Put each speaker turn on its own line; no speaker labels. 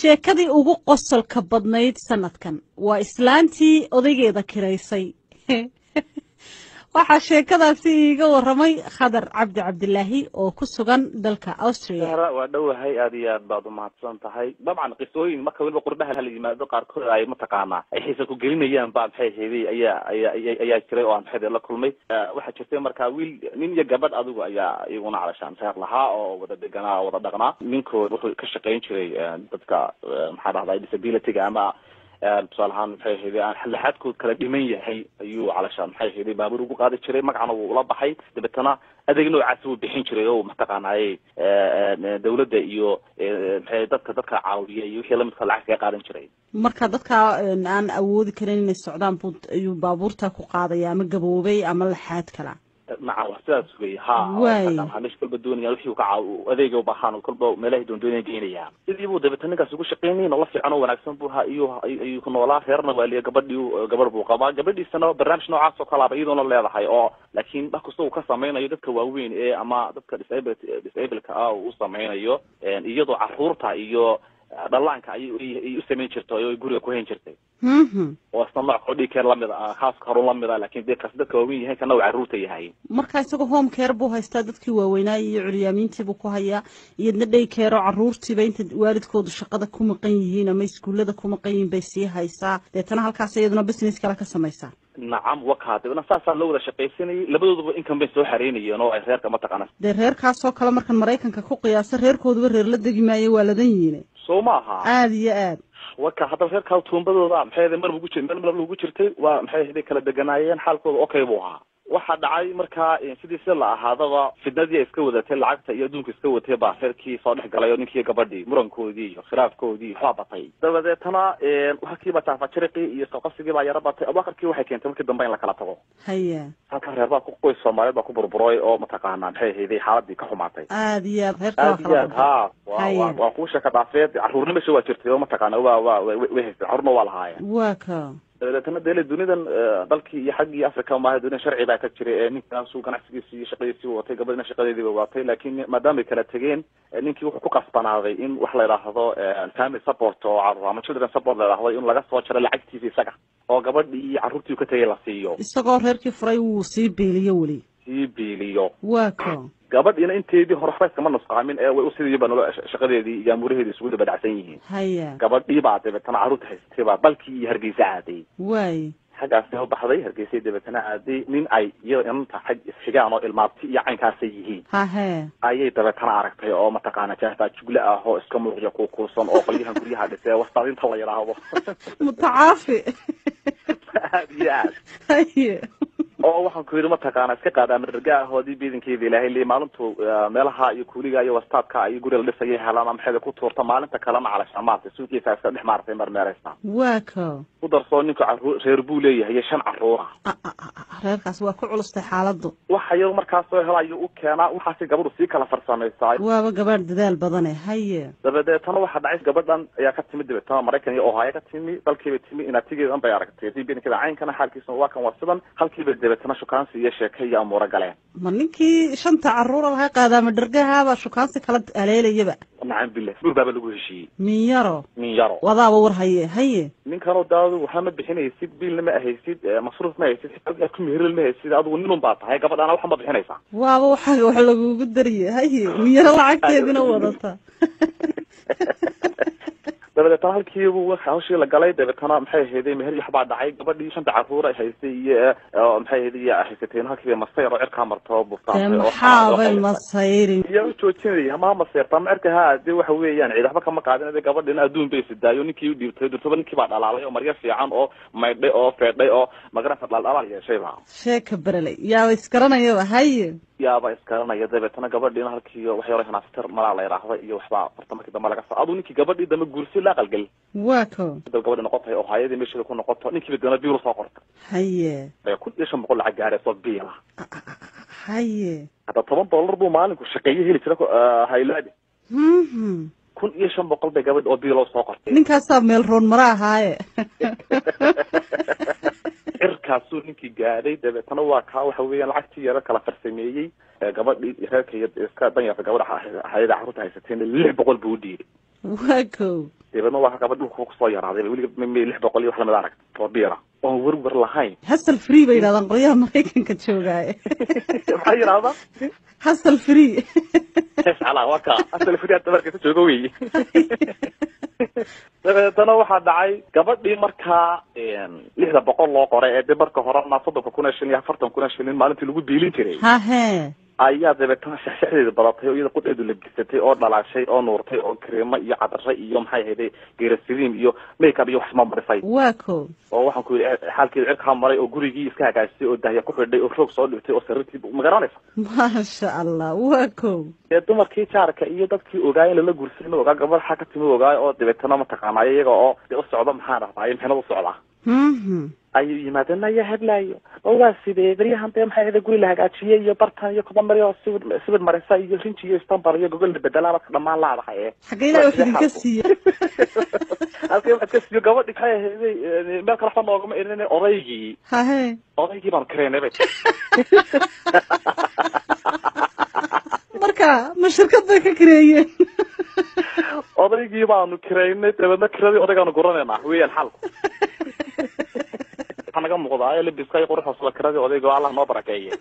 sheekadii ugu qosolka badnayd sanadkan waa islaantii odaygeeda kiraysay waxaa sheekadaasi iiga waramay Khadar Cabdi Cabdilaahi oo ku sugan dalka Austria
waa dhawahay aad iyo aad baad u mahadsan tahay dabcan qisooyin marka waliba qurbaha la yimaado qaarkood ay mataqaanaa ay xiisa ku gelinayaan baa maxay heeday ayaa jiray oo aan maxay la kulmay waxa jirtay marka wiil nin iyo gabadh adigu ayaa iyaguna calashaan saar lahaa oo wada deganaa wada dhaqnaa ninkood wuxuu ka shaqeyn jiray dadka maxaa dhahday disability-ga ama tusaalahaan maxay heeday aan xalxadkood kala dhiman yahay ayuu calashaan maxay heeday baabuur ugu qaadi jiray magacna wuu la baxay dabetana adeeg noocaas uu bixin jiray oo mataqaanay dawladda iyo maxay dadka caawiya iyo wixii la midka lacag ka qaadan jiray
marka dadka aan awoodi karin inay socdaan ayuu baabuurta ku qaadaya ama gaboobay ama laxaad kala
نعم وحساس وي ها هنش كل بدون يروح يوقع أذيك وبحان وكل بو ملاهي دون جينيا إذا يبغى دبتنا كسوق شقيني نلا في عنو ونكسب بها يكون ولا خيرنا ولا قبل بو قبل السنة برنامج نوع عصو كلا بعيد ولا لا هاي لكن بحكسو كسامين يدك كواوين أما دك disable وسامين يجدو عفورتها dhallaanka ay u sameyn jirto oo guriga ku heen jirtay oo asna qodhi keer la mid ah khaas qaroon la mid ah laakiin dadka waaweyn yahay kana caruurta yahay
marka isaga home care buu haystaa dadkii waaweynaa iyo curyaamintii buu ku hayaa iyadna day care oo caruurtiiba inta waalidkoodu shaqada ku maqan yihiin ama iskuulada ku maqan yihiin bay sii haysaa deetana halkaas iyaduna business kala ka samaysaa
نعم وكاتبنا ساسا لو shaqaysanay labadooduba income bay soo xareynayeen oo ay reerka ma taqaana
reerkaas oo kale markan Mareykanka ku qiyaasay reerkooduba reer la degimaayay waa ladan yihiin
Soomaha
aad iyo aad
waka hadda reerka tuumbadooda maxay mar ugu jirtay waa maxay haday kala deganaayeen xaalkooda okay buu ahaa waxa dhacay marka sidii la ahaadaba fidnadii iska wadatay lacagta iyo adduunka iska watay baa reerkii soo dhaxgalay ninkii gabadhii murankoodii iyo khilaafkoodii waxa batay dabadeetana waxa kiiba taafajirqi iyo saqafsigii baa yara batay abaaqarkii waxay keentay markii dambe in la kala tago haya halka reer baa ku qoys Soomaaliyeed baa ku burburay oo mataqaanaa maxay heeday xaaladii ka xumaatay aad iyo aad reerka kala waa ku shaka dhaafeed caruurnimo soo jirtay oo mataqaanaa waa caruurna waa lahaayeen waa ka dadana deelay dunidan dalkii iyo xaqii Afrika ma ahayd sharci baa ka jiray ninkan soo ganacsigiisa iyo shaqadiisa watay gabadhina shaqadeedii watay laakiin maadaama kala tageen ninkii wuxuu ku qasbanaaday in wax la yiraahdo family support oo ama children support la yiraahdo in laga soo jaro lacagtiisa isaga oo gabadhii caruurtii ka tagay la siiyo isagoo reerkii furay uu sii beeliyo wali sii beeliyo waa ka gabadhina inteedii hore waxba kama nusqaamin way u sidii baan shaqadeedii iyo amuraheedii isugu dabacsan yihiin haya gabadhii baa dabetana caruurta haystay baa balkii Hargeysa aaday way xagaas oo baxday Hargeysa dabetana aaday nin ay inta xag isxigaan oo ilmaabti iyo caynkaas yihiin ha ayay dabetana aragtay oo mataqaana jaafaa jugla ah oo iska muuqya ku kuusan oo qolyahan guryaha dhisay wastaadinta la yiraahdo mutaafi haya oo waxaan ku yiri ma taqaana iska qaada margaa hoodii biidankeeda Ilaahay leey maalintu meelaha iyo kuuliga iyo wastaadka ay guriga la dhisay helaan maxay ku tuurta maalinta kale ma cala shamaarta suuqiisa iska dhex maartay marmeeraysta waa ka u darso ninka reer buu leeyahay shan caruur reerkaas waa ku culustay xaaladdu waxa yar markaas soo helayo u keena waxa si gabadhu si kala farsamaysaa waa gabadh dadaal badan haye dabadeetana waxa dhacay gabadhan ayaa ka timid dibadda Mareykan iyo Ohio ka timid dalkeeda timid inaatigeedan bay aragtay biidankeeda caynkana xaalkiisa waa kan wasidan halkiiba dabetana shukaansi iyo sheekay amura galeen ma ninkii shanta caruur laha qaadama dhargahaaba shukaansi kala aleelayaba nacam billah baba lagu heshiiyay min yaro wadaaba war haye ninkan daadu waxa ma bixinaysid biilna ma ahaysid masruuf ma ahaysid xitaa ku meheril ma ahaysid adigu ninun baa tahay gabadhana waxa ma bixinaysaa waaba waxa lagu dariyay haye min yaro lacagteedina wadata dabadeetana halkii uu hawshii la galay dabadeetana maxay heeday meher waxba dhacay gabadhii shanta caruur ay haystay iyo maxay heeday haysateen halkii masayro cirka marto buuftaan oo xaabay masayrin iyo joojinay ma masayirta marka haadii waxa weeyaan ciidaba kama qaadin gabadhina adduun bay sidaayo ninkii u dhiibtay dadba ninkii baa dhalaalay oo marya fiican oo maydhay oo feedhay oo magarafad dhalaal yeeshay baa sheeka baralay yaa iskaranayaba haye yaaba iskaranaya dabeetana gabadhina halkii wax yar hanaastar mala la yiraahdo iyo waxba fartamada dambe laga soo adu ninkii gabadhii dambe guursi la qalgal waa ka gabadhina noqotay oo hay'adii meesha ku noqoto ninkii badana biiro soo qortay haye bay ku dhashan boqol lacag gaar soo biila haye hada $10 buu maalinku shaqeeyay heli jira hay'ad 1500 bay gabadh oo biilo soo qortay ninkaas meel roon mara ahaaye irkaasuu ninkii gaaday dabeetana waa ka waxa weeyaan lacagtii yara kala farsameeyay gabadhii reerka iska danyarta gabadha hay'ada caruurta haysateen 600 buu dhiibay waa ko deebadna waa gabadh dhulka kusoo yaraaday weliga 600 iyo wax lamid arag oo biira oo warwar lahayn
hasal free bay yiraahdaan qolyaha Mareykanka joogay
maxay yiraahdaa
hasal free
ala waka hasal free aad markaa joogo weey dabeetana waxaa dhacay gabadhii markaa 600 loo qoray ee marka hore 30,000 iyo 40,000 maalintii lagu biilin jiray
ha he
ayaa dabeetana shaxshaxdeeda badatay oo iyada qudheedu la gisatay oo dhalaashay oo nuurtay oo kareema iyo cadare iyo maxay ahayd geerasiriin iyo makeup iyo wax ma marisay
waako
oo waxaan ku yiri xaalkeedu cirka maray oo gurigii iska hagaajisay oo dahya ku xidhay oo roog soo dhigtay oo sariirtii ma garanaysa
ma sha Allah waako
dumarkii jaarka iyo dadkii ogaayeen la guursanay ogaa gabadh xaq ka timi ogaay oo dabeetana ma taqaanay iyaga oo u socdo maxaa rabaa maxay u socdaa ayuu yimaadeen ayaa hadlaayo oo waa sidee bariyahan dee maxay ahayd guri la hagaajiyay iyo bartan iyo kuba mariyo sibir marisa iyo rinji iyo istambar iyo gogol bedelaaba dhamaan laadahay
xageeyna wax idinka siiyo
halkii wax ka siiyo gabadhi maxay ahayd meel kale fa noogama irinay odaygii baan kareenay marka
ma shirkad bay ka kareeyeen
odaygii baanu kareynay dabeedna kiradii odaygaanu guranayna weeyaan xalku anaga muuqdaa labiska iyo quruxda soo kiradii odayga Allah noo barakeeyay